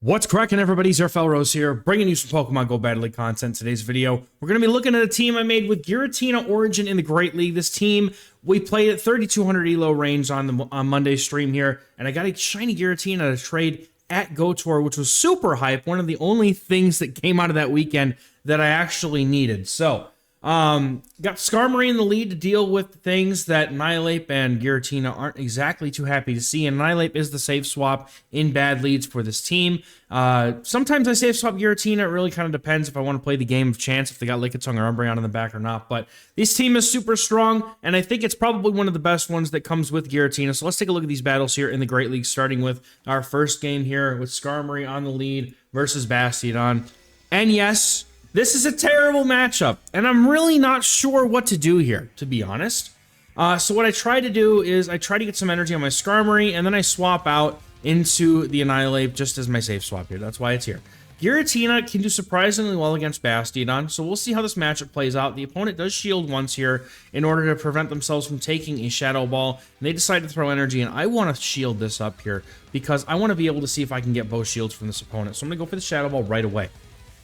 What's cracking, everybody? XehrFelrose here, bringing you some Pokemon GO Battle League content. Today's video, we're going to be looking at a team I made with Giratina Origin in the Great League. This team, we played at 3,200 elo range on Monday's stream here, and I got a shiny Giratina to trade at Go Tour, which was super hype. One of the only things that came out of that weekend that I actually needed. So, got Skarmory in the lead to deal with things that Annihilape and Giratina aren't exactly too happy to see, and Annihilape is the safe swap in bad leads for this team. Sometimes I safe swap Giratina. It really kind of depends if I want to play the game of chance, if they got Lickitung or Umbreon in the back or not, but this team is super strong, and I think it's probably one of the best ones that comes with Giratina. So let's take a look at these battles here in the Great League, starting with our first game here with Skarmory on the lead versus Bastiodon. And yes, this is a terrible matchup, and I'm really not sure what to do here, to be honest. So what I try to do is I try to get some energy on my Skarmory, and then I swap out into the Annihilape just as my safe swap here. That's why it's here. Giratina can do surprisingly well against Bastiodon, so we'll see how this matchup plays out. The opponent does shield once here in order to prevent themselves from taking a Shadow Ball, and they decide to throw energy, and I want to shield this up here because I want to be able to see if I can get both shields from this opponent. So I'm going to go for the Shadow Ball right away.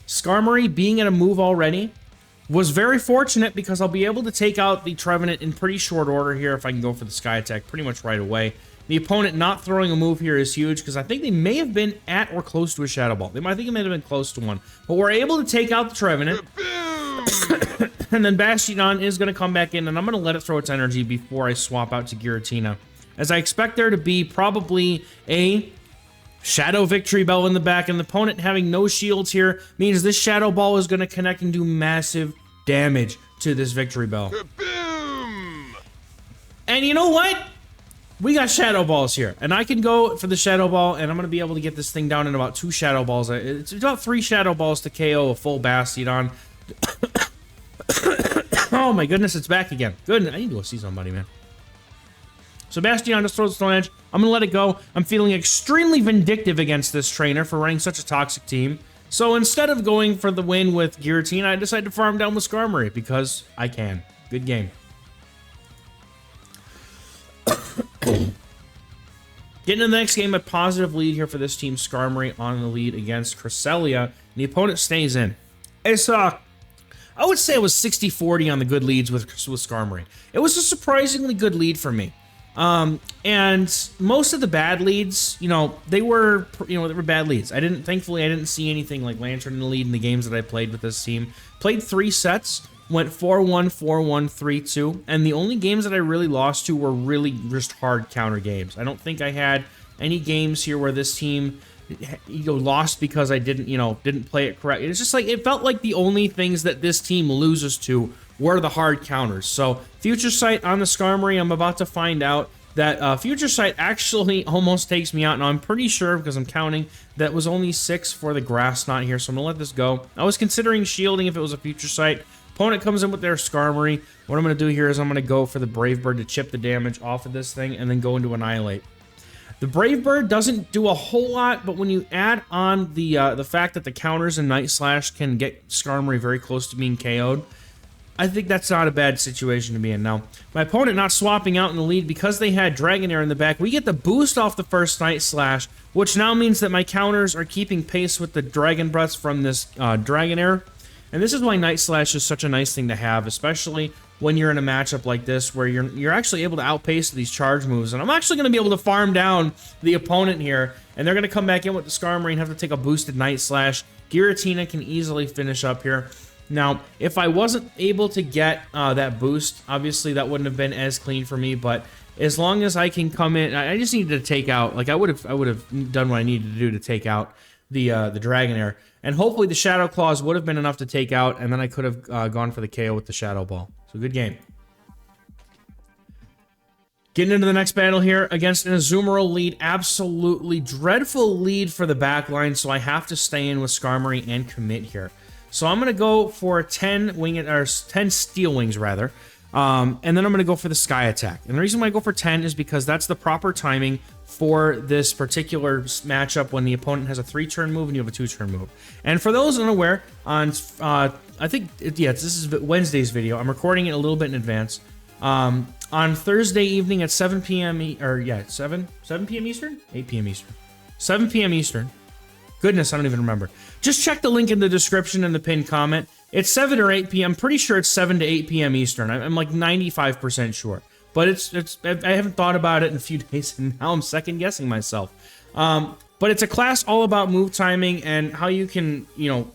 Skarmory being at a move already was very fortunate because I'll be able to take out the Trevenant in pretty short order here if I can go for the Sky Attack pretty much right away. The opponent not throwing a move here is huge because I think they may have been at or close to a Shadow Ball. I think it may have been close to one. But we're able to take out the Trevenant. And then Bastiodon is going to come back in, and I'm going to let it throw its energy before I swap out to Giratina, as I expect there to be probably a Shadow Victory Bell in the back, and the opponent having no shields here means this Shadow Ball is going to connect and do massive damage to this Victory Bell. Kaboom! And you know what? We got Shadow Balls here, and I can go for the Shadow Ball, and I'm going to be able to get this thing down in about 2 Shadow Balls. It's about 3 Shadow Balls to KO a full Bastiodon. Oh my goodness, it's back again. Good, I need to go see somebody, man. So Bastiodon just throws Stone Edge. I'm going to let it go. I'm feeling extremely vindictive against this trainer for running such a toxic team. So instead of going for the win with Giratina, I decided to farm down with Skarmory because I can. Good game. Getting to the next game, a positive lead here for this team. Skarmory on the lead against Cresselia, and the opponent stays in. It's I would say it was 60-40 on the good leads with Skarmory. It was a surprisingly good lead for me. And most of the bad leads, they were bad leads. Thankfully, I didn't see anything like Lantern in the lead in the games that I played with this team. Played 3 sets, went 4-1, 4-1, 3-2, and the only games that I really lost to were really just hard counter games. I don't think I had any games here where this team, lost because I didn't play it correct. It's just like, it felt like the only things that this team loses to were the hard counters. So Future Sight on the Skarmory, I'm about to find out that Future Sight actually almost takes me out. Now I'm pretty sure, because I'm counting, that was only 6 for the Grass Knot here, so I'm gonna let this go. I was considering shielding if it was a Future Sight. Opponent comes in with their Skarmory. What I'm gonna do here is I'm gonna go for the Brave Bird to chip the damage off of this thing and then go into Annihilape. The Brave Bird doesn't do a whole lot, but when you add on the fact that the counters and Night Slash can get Skarmory very close to being KO'd, I think that's not a bad situation to be in. Now, my opponent not swapping out in the lead because they had Dragonair in the back. We get the boost off the first Night Slash, which now means that my counters are keeping pace with the Dragon Breaths from this Dragonair. And this is why Night Slash is such a nice thing to have, especially when you're in a matchup like this where you're actually able to outpace these charge moves. And I'm actually going to be able to farm down the opponent here, and they're going to come back in with the Skarmory and have to take a boosted Night Slash. Giratina can easily finish up here. Now, if I wasn't able to get that boost, obviously that wouldn't have been as clean for me, but as long as I can come in, I just needed to take out, like I would have done what I needed to do to take out the Dragonair, and hopefully the Shadow Claws would have been enough to take out, and then I could have gone for the KO with the Shadow Ball. So good game. Getting into the next battle here against an Azumarill lead. Absolutely dreadful lead for the backline, so I have to stay in with Skarmory and commit here. So I'm going to go for 10 Steel Wings, rather. And then I'm going to go for the Sky Attack. And the reason why I go for 10 is because that's the proper timing for this particular matchup when the opponent has a 3-turn move and you have a 2-turn move. And for those unaware, on I think, this is Wednesday's video. I'm recording it a little bit in advance. On Thursday evening at 7 p.m. 7 p.m. Eastern? 8 p.m. Eastern. 7 p.m. Eastern. Goodness, I don't even remember. Just check the link in the description and the pinned comment. It's 7 or 8 p.m. I'm pretty sure it's 7 to 8 p.m. Eastern. I'm like 95% sure. But I haven't thought about it in a few days, and now I'm second guessing myself. But it's a class all about move timing and how you can,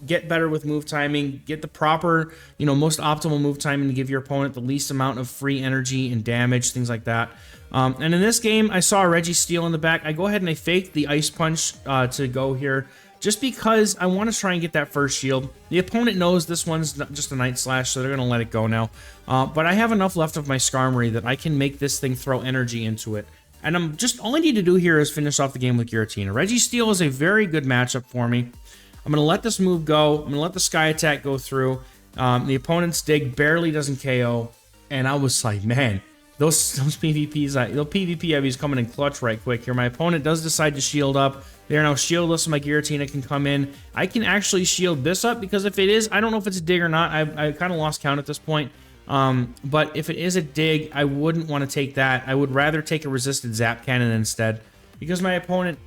get better with move timing, get the proper, most optimal move timing to give your opponent the least amount of free energy and damage, things like that. And in this game, I saw a Registeel in the back. I go ahead and I fake the Ice Punch to go here, just because I want to try and get that first shield. The opponent knows this one's just a Night Slash, so they're going to let it go now. But I have enough left of my Skarmory that I can make this thing throw energy into it. And all I need to do here is finish off the game with Giratina. Registeel is a very good matchup for me. I'm going to let this move go. I'm going to let the Sky Attack go through. The opponent's Dig barely doesn't KO. And I was like, man, those PvPs, those PvP heavies coming in clutch right quick here. My opponent does decide to shield up. They're now shieldless, so my Giratina can come in. I can actually shield this up, because if it is, I don't know if it's a Dig or not. I kind of lost count at this point. But if it is a Dig, I wouldn't want to take that. I would rather take a resisted Zap Cannon instead, because my opponent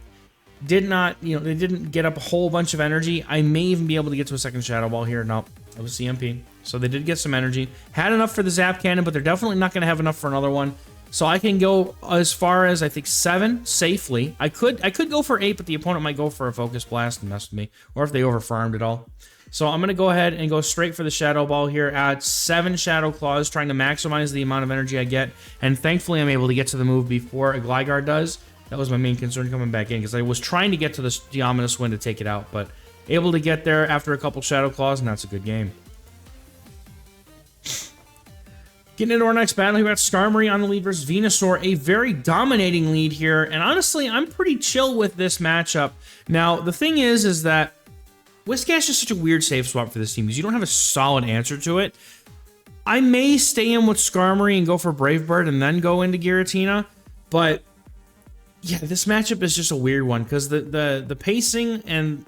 did not, they didn't get up a whole bunch of energy. I may even be able to get to a second Shadow Ball here. Nope, it was CMP. So they did get some energy. Had enough for the Zap Cannon, but they're definitely not going to have enough for another one. So I can go as far as, I think, 7 safely. I could go for 8, but the opponent might go for a Focus Blast and mess with me, or if they overfarmed it all. So I'm going to go ahead and go straight for the Shadow Ball here, add 7 Shadow Claws, trying to maximize the amount of energy I get. And thankfully, I'm able to get to the move before a Gligar does. That was my main concern coming back in, because I was trying to get to the Ominous Wind to take it out, but able to get there after a couple Shadow Claws, and that's a good game. Getting into our next battle, we got Skarmory on the lead versus Venusaur, a very dominating lead here, and honestly, I'm pretty chill with this matchup. Now, the thing is that Whiscash is such a weird save swap for this team, because you don't have a solid answer to it. I may stay in with Skarmory and go for Brave Bird and then go into Giratina, but yeah, this matchup is just a weird one, because the pacing and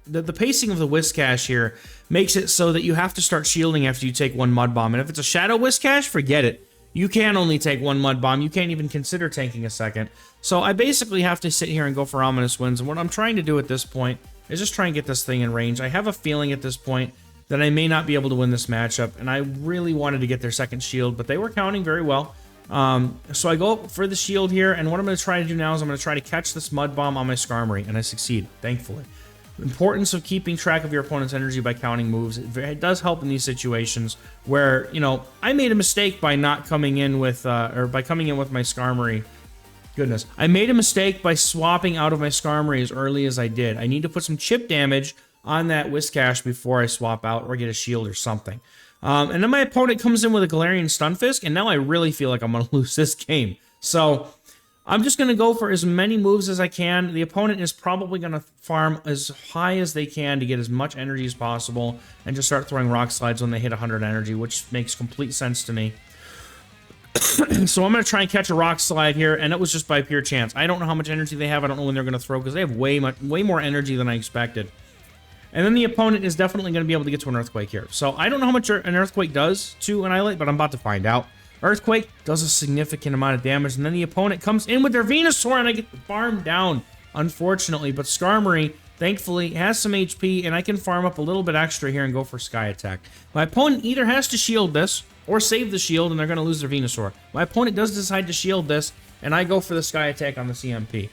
the pacing of the Whiscash here makes it so that you have to start shielding after you take one Mud Bomb. And if it's a Shadow Whiscash, forget it. You can only take one Mud Bomb. You can't even consider tanking a second. So I basically have to sit here and go for Ominous Winds. And what I'm trying to do at this point is just try and get this thing in range. I have a feeling at this point that I may not be able to win this matchup. And I really wanted to get their second shield, but they were counting very well. So I go for the shield here. And what I'm going to try to do now is I'm going to try to catch this Mud Bomb on my Skarmory. And I succeed, thankfully. Importance of keeping track of your opponent's energy by counting moves. It does help in these situations where, I made a mistake by not coming in with, or by coming in with my Skarmory. Goodness. I made a mistake by swapping out of my Skarmory as early as I did. I need to put some chip damage on that Whiscash before I swap out or get a shield or something. And then my opponent comes in with a Galarian Stunfisk, and now I really feel like I'm going to lose this game. So I'm just going to go for as many moves as I can. The opponent is probably going to farm as high as they can to get as much energy as possible and just start throwing Rock Slides when they hit 100 energy, which makes complete sense to me. So I'm going to try and catch a Rock Slide here, and it was just by pure chance. I don't know how much energy they have. I don't know when they're going to throw, because they have way more energy than I expected. And then the opponent is definitely going to be able to get to an Earthquake here. So I don't know how much an Earthquake does to Annihilate, but I'm about to find out. Earthquake does a significant amount of damage, and then the opponent comes in with their Venusaur, and I get farmed down, unfortunately. But Skarmory, thankfully, has some HP, and I can farm up a little bit extra here and go for Sky Attack. My opponent either has to shield this or save the shield, and they're going to lose their Venusaur. My opponent does decide to shield this, and I go for the Sky Attack on the CMP.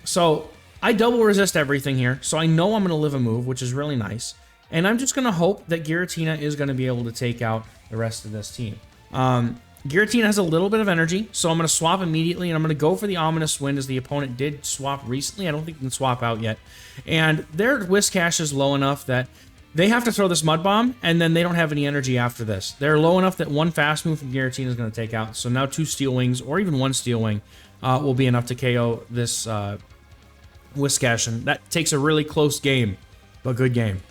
So I double resist everything here, so I know I'm going to live a move, which is really nice. And I'm just going to hope that Giratina is going to be able to take out the rest of this team. Giratina has a little bit of energy, so I'm going to swap immediately, and I'm going to go for the Ominous Wind, as the opponent did swap recently. I don't think they can swap out yet. And their Whiscash is low enough that they have to throw this Mud Bomb, and then they don't have any energy after this. They're low enough that one Fast Move from Giratina is going to take out. So now 2 Steel Wings, or even 1 Steel Wing, will be enough to KO this Whiscash, and that takes a really close game, but good game.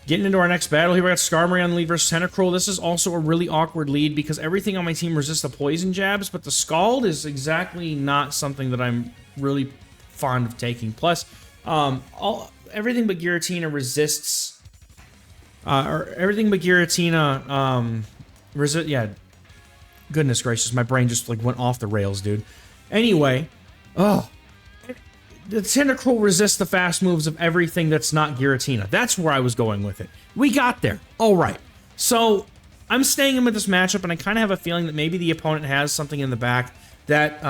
Getting into our next battle here, we got Skarmory on the lead versus Tentacruel. This is also a really awkward lead because everything on my team resists the poison jabs, but the Scald is exactly not something that I'm really fond of taking. Plus, everything but Giratina resists, everything but Giratina, yeah, goodness gracious, my brain just like went off the rails, dude. Anyway, the Tentacruel resists the fast moves of everything that's not Giratina. That's where I was going with it. We got there. All right. So I'm staying in with this matchup, and I kind of have a feeling that maybe the opponent has something in the back that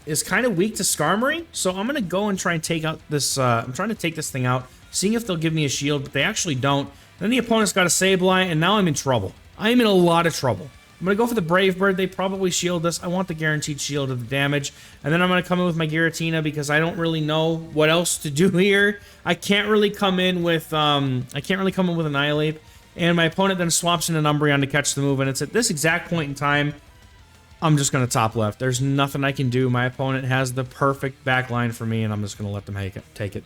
is kind of weak to Skarmory. So I'm going to go and try and take out this... I'm trying to take this thing out, seeing if they'll give me a shield, but they actually don't. Then the opponent's got a Sableye, and now I'm in trouble. I am in a lot of trouble. I'm going to go for the Brave Bird. They probably shield this. I want the guaranteed shield of the damage. And then I'm going to come in with my Giratina because I don't really know what else to do here. I can't really come in with Annihilate. And my opponent then swaps in an Umbreon to catch the move. And it's at this exact point in time, I'm just going to top left. There's nothing I can do. My opponent has the perfect back line for me, and I'm just going to let them take it.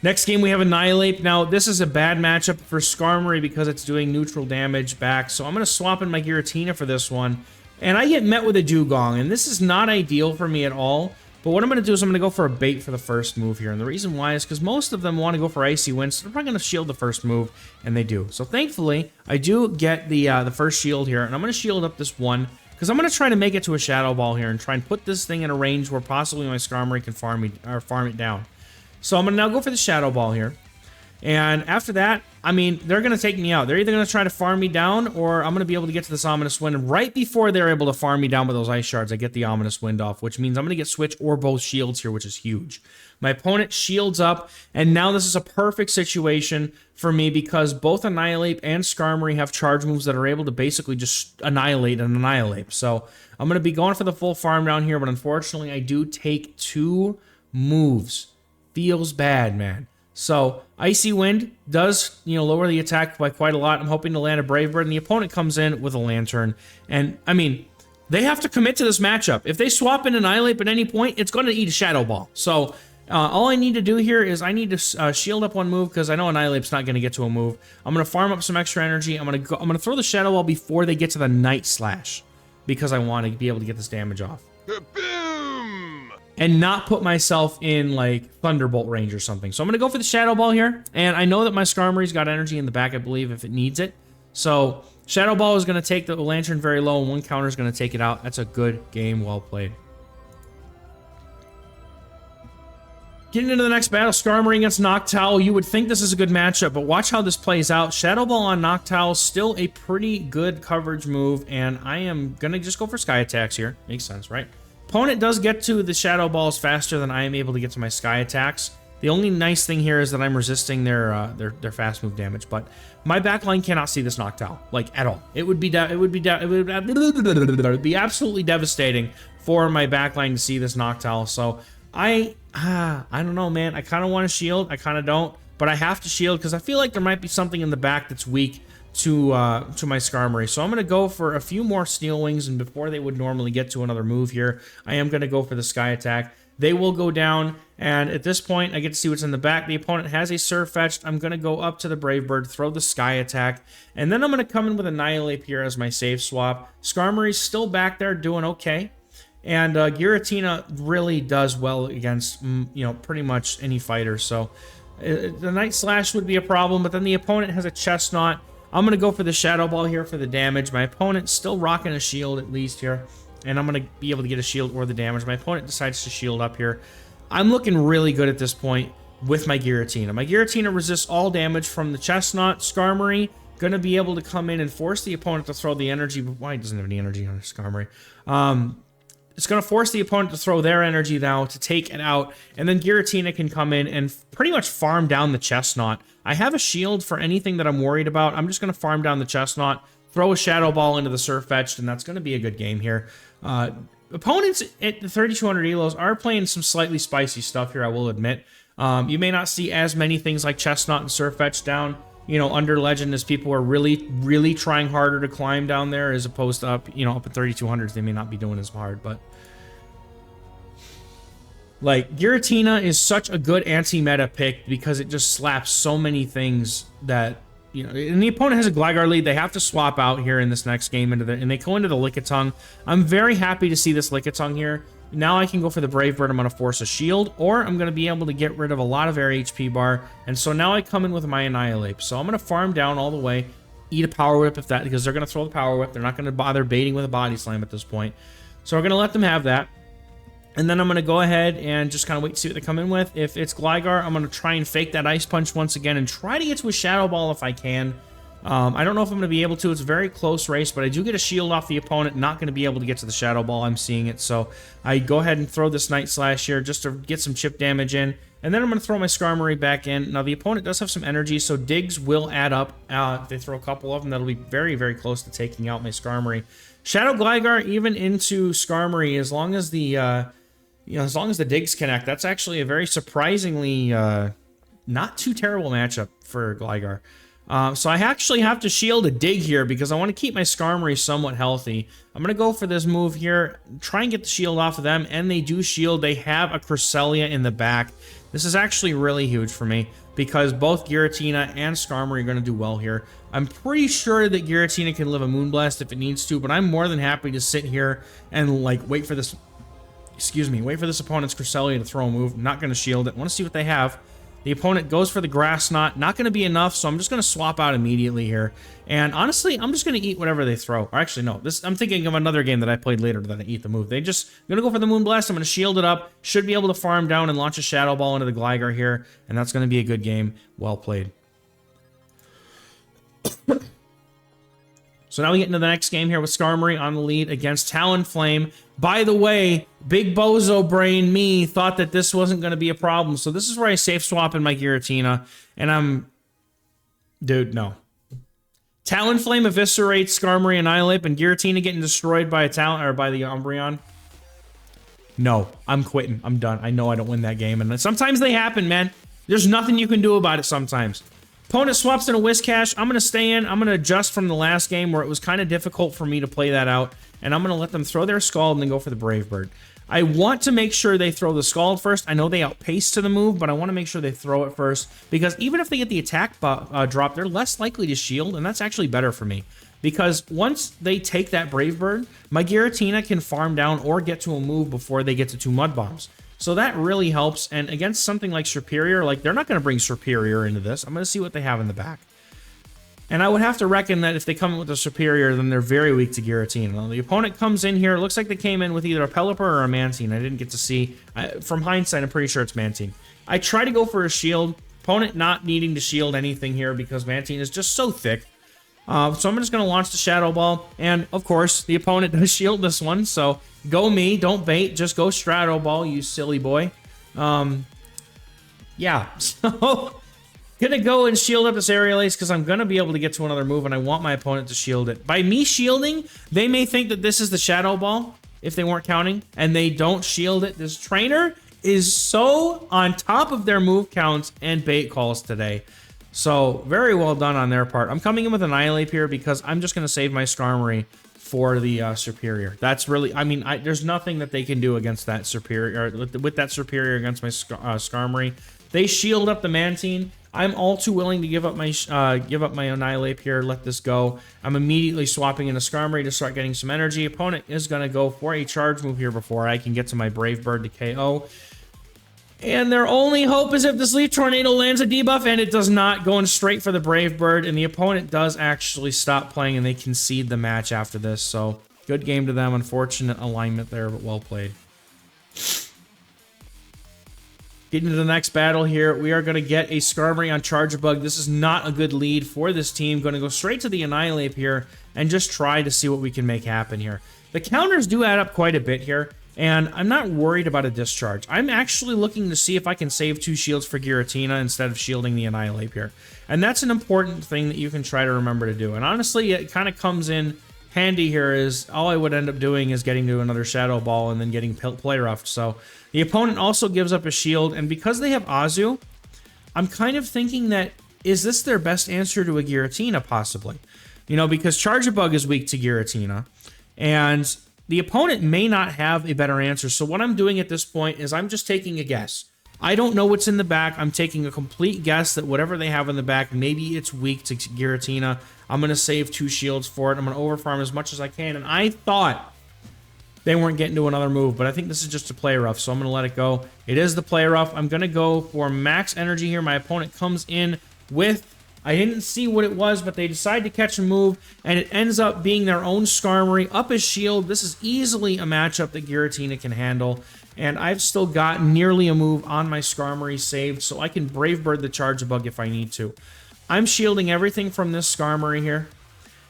Next game, we have Annihilate. Now, this is a bad matchup for Skarmory because it's doing neutral damage back. So I'm going to swap in my Giratina for this one. And I get met with a Dewgong, and this is not ideal for me at all. But what I'm going to do is I'm going to go for a bait for the first move here. And the reason why is because most of them want to go for Icy Wind, so they're probably going to shield the first move, and they do. So thankfully, I do get the first shield here, and I'm going to shield up this one, because I'm going to try to make it to a Shadow Ball here and try and put this thing in a range where possibly my Skarmory can farm it down. So I'm going to now go for the Shadow Ball here. And after that, I mean, they're going to take me out. They're either going to try to farm me down, or I'm going to be able to get to this Ominous Wind. And right before they're able to farm me down with those Ice Shards, I get the Ominous Wind off, which means I'm going to get Switch or both shields here, which is huge. My opponent shields up, and now this is a perfect situation for me because both Annihilate and Skarmory have charge moves that are able to basically just annihilate and annihilate. So I'm going to be going for the full farm down here, but unfortunately, I do take 2 moves. Feels bad, man. So, Icy Wind does, lower the attack by quite a lot. I'm hoping to land a Brave Bird, and the opponent comes in with a Lantern. And, I mean, they have to commit to this matchup. If they swap in Annihilate at any point, it's going to eat a Shadow Ball. So, all I need to do here is I need to shield up one move, because I know Annihilate's not going to get to a move. I'm going to farm up some extra energy. I'm going to throw the Shadow Ball before they get to the Night Slash, because I want to be able to get this damage off. And not put myself in, like, Thunderbolt range or something. So I'm going to go for the Shadow Ball here. And I know that my Skarmory's got energy in the back, I believe, if it needs it. So Shadow Ball is going to take the Lantern very low, and one counter is going to take it out. That's a good game, well played. Getting into the next battle, Skarmory against Noctowl. You would think this is a good matchup, but watch how this plays out. Shadow Ball on Noctowl, still a pretty good coverage move, and I am going to just go for Sky Attacks here. Makes sense, right? Opponent does get to the Shadow Balls faster than I am able to get to my Sky Attacks. The only nice thing here is that I'm resisting their fast move damage, but my backline cannot see this Noctowl, like, at all. It would be absolutely devastating for my backline to see this Noctowl. So I don't know, man. I kind of want to shield, I kind of don't, but I have to shield because I feel like there might be something in the back that's weak to my Skarmory. So I'm going to go for a few more Steel Wings, and before they would normally get to another move here, I am going to go for the Sky Attack. They will go down, and at this point, I get to see what's in the back. The opponent has a Surfetched. I'm going to go up to the Brave Bird, throw the Sky Attack, and then I'm going to come in with Annihilate here as my save swap. Skarmory's still back there doing okay, and Giratina really does well against, pretty much any fighter. So the Night Slash would be a problem, but then the opponent has a Chestnut. I'm going to go for the Shadow Ball here for the damage. My opponent's still rocking a shield at least here, and I'm going to be able to get a shield or the damage. My opponent decides to shield up here. I'm looking really good at this point with my Giratina. My Giratina resists all damage from the Chestnut. Skarmory going to be able to come in and force the opponent to throw the energy. But why doesn't have any energy on Skarmory? It's going to force the opponent to throw their energy now to take it out, and then Giratina can come in and pretty much farm down the Chestnut. I have a shield for anything that I'm worried about. I'm just going to farm down the Chestnut, throw a Shadow Ball into the Surfetched, and that's going to be a good game here. Opponents at the 3200 Elos are playing some slightly spicy stuff here, I will admit. You may not see as many things like Chestnut and Surfetched down, under Legend, as people are really, really trying harder to climb down there as opposed to up, up at 3200s. They may not be doing as hard, but like, Giratina is such a good anti-meta pick because it just slaps so many things that, and the opponent has a Gligar lead. They have to swap out here in this next game, and they go into the Lickitung. I'm very happy to see this Lickitung here. Now I can go for the Brave Bird. I'm going to force a shield, or I'm going to be able to get rid of a lot of air HP bar, and so now I come in with my Annihilate. So I'm going to farm down all the way, eat a Power Whip because they're going to throw the Power Whip. They're not going to bother baiting with a Body Slam at this point. So we're going to let them have that. And then I'm going to go ahead and just kind of wait to see what they come in with. If it's Gligar, I'm going to try and fake that Ice Punch once again and try to get to a Shadow Ball if I can. I don't know if I'm going to be able to. It's a very close race, but I do get a shield off the opponent. Not going to be able to get to the Shadow Ball. I'm seeing it. So I go ahead and throw this Night Slash here just to get some chip damage in. And then I'm going to throw my Skarmory back in. Now, the opponent does have some energy, so digs will add up. If they throw a couple of them, that'll be very, very close to taking out my Skarmory. Shadow Gligar, even into Skarmory, as long as the, as long as the digs connect, that's actually a very surprisingly not too terrible matchup for Gligar. So I actually have to shield a dig here because I want to keep my Skarmory somewhat healthy. I'm going to go for this move here, try and get the shield off of them, and they do shield. They have a Cresselia in the back. This is actually really huge for me because both Giratina and Skarmory are going to do well here. I'm pretty sure that Giratina can live a Moonblast if it needs to, but I'm more than happy to sit here and like wait for this, wait for this opponent's Cresselia to throw a move. I'm not going to shield it. I want to see what they have. The opponent goes for the Grass Knot. Not going to be enough, so I'm just going to swap out immediately here. And honestly, I'm just going to eat whatever they throw. Or actually, no. I'm thinking of another game that I played later that I eat the move. I'm going to go for the Moonblast. I'm going to shield it up. Should be able to farm down and launch a Shadow Ball into the Gligar here. And that's going to be a good game. Well played. So now we get into the next game here with Skarmory on the lead against Talonflame. By the way, big bozo brain me thought that this wasn't going to be a problem. So this is where I safe swap in my Giratina. And dude, no. Talonflame eviscerates Skarmory Annihilate and Giratina getting destroyed by by the Umbreon. No, I'm quitting. I'm done. I know I don't win that game. And sometimes they happen, man. There's nothing you can do about it sometimes. Opponent swaps in a Whiscash. I'm going to stay in. I'm going to adjust from the last game where it was kind of difficult for me to play that out. And I'm going to let them throw their Scald and then go for the Brave Bird. I want to make sure they throw the Scald first. I know they outpace to the move, but I want to make sure they throw it first. Because even if they get the attack drop, they're less likely to shield. And that's actually better for me. Because once they take that Brave Bird, my Giratina can farm down or get to a move before they get to 2 Mud Bombs. So that really helps, and against something like Superior, like, they're not going to bring Superior into this. I'm going to see what they have in the back. And I would have to reckon that if they come in with a Superior, then they're very weak to Giratina. Now, the opponent comes in here. It looks like they came in with either a Pelipper or a Mantine. I didn't get to see. From hindsight, I'm pretty sure it's Mantine. I try to go for a shield. Opponent not needing to shield anything here because Mantine is just so thick. So I'm just going to launch the Shadow Ball. And, of course, the opponent does shield this one. So, go me. Don't bait. Just go Shadow Ball, you silly boy. Yeah. So, going to go and shield up this Aerial Ace because I'm going to be able to get to another move. And I want my opponent to shield it. By me shielding, they may think that this is the Shadow Ball, if they weren't counting. And they don't shield it. This trainer is so on top of their move counts and bait calls today. So, very well done on their part. I'm coming in with an Annihilate here because I'm just going to save my Skarmory for the Superior. That's really, I mean, there's nothing that they can do against that Superior, or with that Superior against my Skarmory. They shield up the Mantine. I'm all too willing to give up my Annihilate here, let this go. I'm immediately swapping in a Skarmory to start getting some energy. Opponent is going to go for a charge move here before I can get to my Brave Bird to KO. And their only hope is if this Leaf Tornado lands a debuff, and it does not, going straight for the Brave Bird, and the opponent does actually stop playing, and they concede the match after this, so good game to them. Unfortunate alignment there, but well played. Getting to the next battle here, we are going to get a Skarmory on Charjabug. This is not a good lead for this team. Going to go straight to the Annihilate here, and just try to see what we can make happen here. The counters do add up quite a bit here. And I'm not worried about a discharge. I'm actually looking to see if I can save 2 shields for Giratina instead of shielding the Annihilate here. And that's an important thing that you can try to remember to do. And honestly, it kind of comes in handy here is all I would end up doing is getting to another Shadow Ball and then getting play roughed. So the opponent also gives up a shield. And because they have Azu, I'm kind of thinking that, is this their best answer to a Giratina possibly? You know, because Charjabug is weak to Giratina. And the opponent may not have a better answer, so what I'm doing at this point is I'm just taking a guess. I don't know what's in the back. I'm taking a complete guess that whatever they have in the back, maybe it's weak to Giratina. I'm going to save 2 shields for it. I'm going to overfarm as much as I can, and I thought they weren't getting to another move, but I think this is just a play rough, so I'm going to let it go. It is the play rough. I'm going to go for max energy here. My opponent comes in with, I didn't see what it was, but they decide to catch a move, and it ends up being their own Skarmory up his shield. This is easily a matchup that Giratina can handle, And I've still got nearly a move on my Skarmory saved, so I can Brave Bird the Charjabug if I need to. I'm shielding everything from this Skarmory here.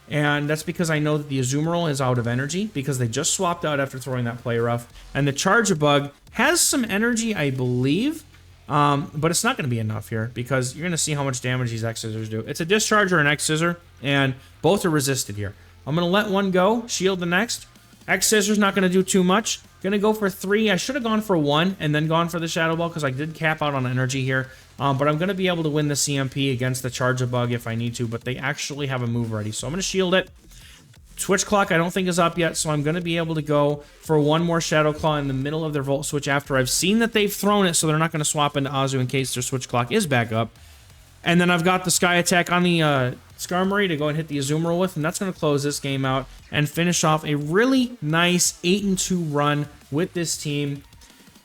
And that's because I know that the Azumarill is out of energy, because they just swapped out after throwing that Play Rough. And the Charjabug has some energy, I believe, but it's not going to be enough here, because you're going to see how much damage these X-Scissors do. It's a Discharge or an X-Scissor, and both are resisted here. I'm going to let one go, shield the next. X-Scissor's not going to do too much. Going to go for 3. I should have gone for 1 and then gone for the Shadow Ball because I did cap out on energy here. But I'm going to be able to win the CMP against the Charjabug if I need to, but they actually have a move ready. So I'm going to shield it. Switch Clock I don't think is up yet, so I'm going to be able to go for one more Shadow Claw in the middle of their Volt Switch after I've seen that they've thrown it, so they're not going to swap into Azu in case their Switch Clock is back up. And then I've got the Sky Attack on the Skarmory to go and hit the Azumarill with, and that's going to close this game out and finish off a really nice 8-2 run with this team.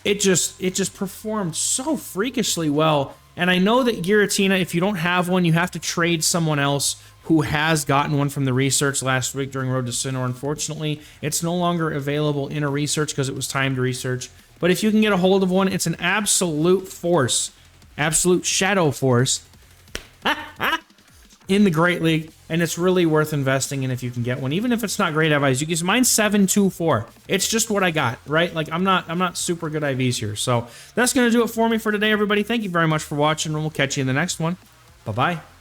It just performed so freakishly well. And I know that Giratina, if you don't have one, you have to trade someone else who has gotten one from the research last week during Road to Sinnoh. Unfortunately, it's no longer available in a research because it was timed research. But if you can get a hold of one, it's an absolute force, absolute shadow force in the Great League, and it's really worth investing in if you can get one, even if it's not great IVs. You can mine's 724. It's just what I got, right? Like I'm not super good IVs here. So that's gonna do it for me for today, everybody. Thank you very much for watching, and we'll catch you in the next one. Bye bye.